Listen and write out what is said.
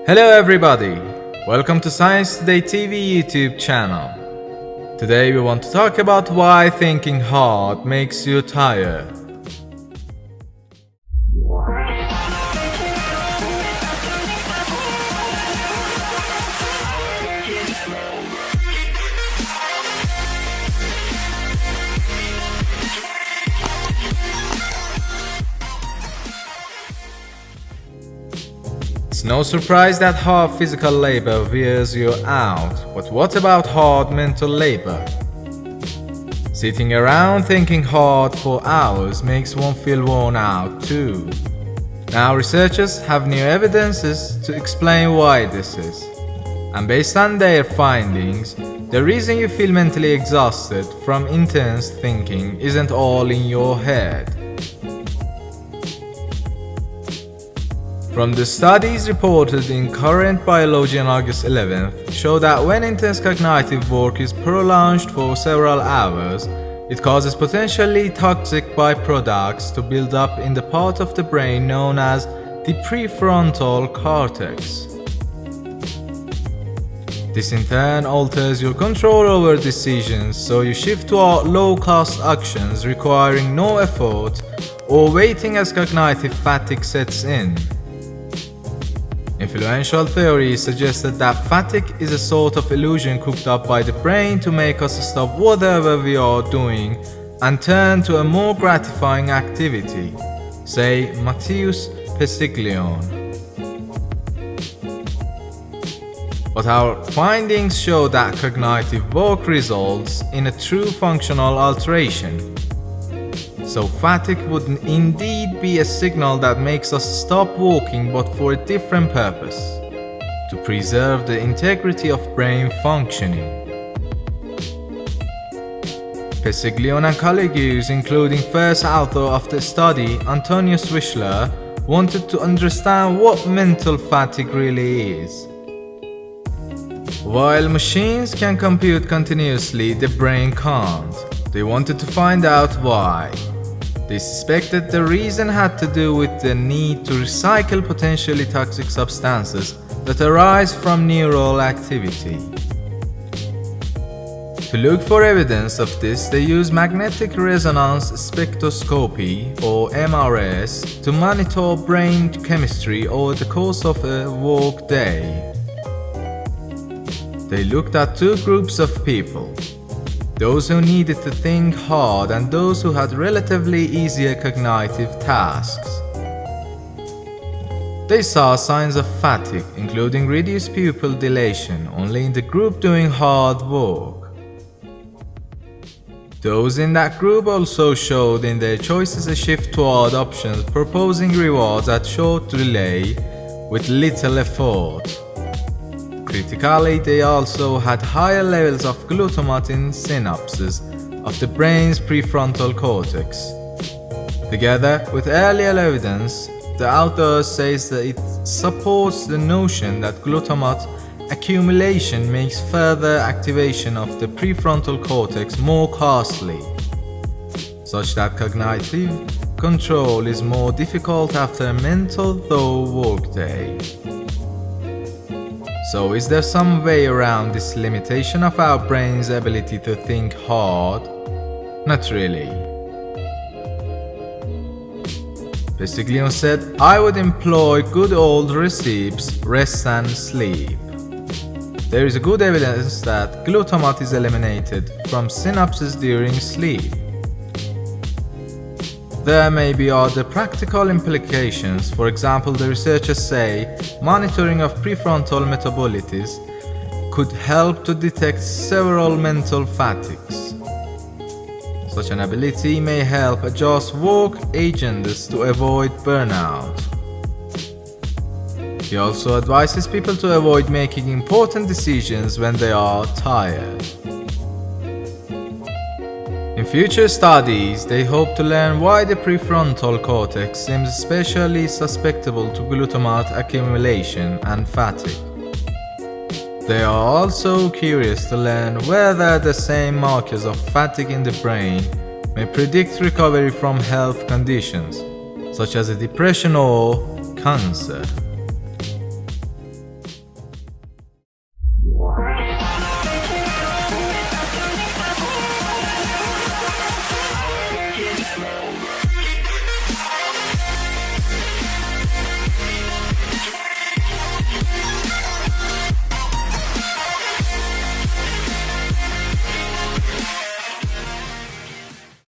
Hello everybody! Welcome to Science Today TV YouTube channel. Today we want to talk about why thinking hard makes you tired. It's no surprise that hard physical labor wears you out, but what about hard mental labor? Sitting around thinking hard for hours makes one feel worn out too. Now researchers have new evidences to explain why this is. And based on their findings, the reason you feel mentally exhausted from intense thinking isn't all in your head. From the studies reported in Current Biology on August 11th show that when intense cognitive work is prolonged for several hours, it causes potentially toxic byproducts to build up in the part of the brain known as the prefrontal cortex. This in turn alters your control over decisions, so you shift toward low-cost actions requiring no effort or waiting as cognitive fatigue sets in. Influential theories suggested that fatigue is a sort of illusion cooked up by the brain to make us stop whatever we are doing and turn to a more gratifying activity, say Matthias Pestiglione. But our findings show that cognitive work results in a true functional alteration. So fatigue would indeed be a signal that makes us stop walking, but for a different purpose: to preserve the integrity of brain functioning. Pestiglione and colleagues, including first author of the study, Antonio Swischler, wanted to understand what mental fatigue really is. While machines can compute continuously, the brain can't. They wanted to find out why. They suspected the reason had to do with the need to recycle potentially toxic substances that arise from neural activity. To look for evidence of this, they used magnetic resonance spectroscopy, or MRS, to monitor brain chemistry over the course of a work day. They looked at two groups of people: those who needed to think hard and those who had relatively easier cognitive tasks. They saw signs of fatigue, including reduced pupil dilation, only in the group doing hard work. Those in that group also showed in their choices a shift toward options proposing rewards at short delay with little effort. Critically, they also had higher levels of glutamate in synapses of the brain's prefrontal cortex. Together with earlier evidence, the author says that it supports the notion that glutamate accumulation makes further activation of the prefrontal cortex more costly, such that cognitive control is more difficult after a mental thorough workday. So is there some way around this limitation of our brain's ability to think hard? Not really. Pestiglione said, "I would employ good old recipes, rest and sleep. There is good evidence that glutamate is eliminated from synapses during sleep. There may be other practical implications. For example, the researchers say monitoring of prefrontal metabolites could help to detect several mental fatigues. Such an ability may help adjust work agendas to avoid burnout." He also advises people to avoid making important decisions when they are tired. In future studies, they hope to learn why the prefrontal cortex seems especially susceptible to glutamate accumulation and fatigue. They are also curious to learn whether the same markers of fatigue in the brain may predict recovery from health conditions, such as depression or cancer.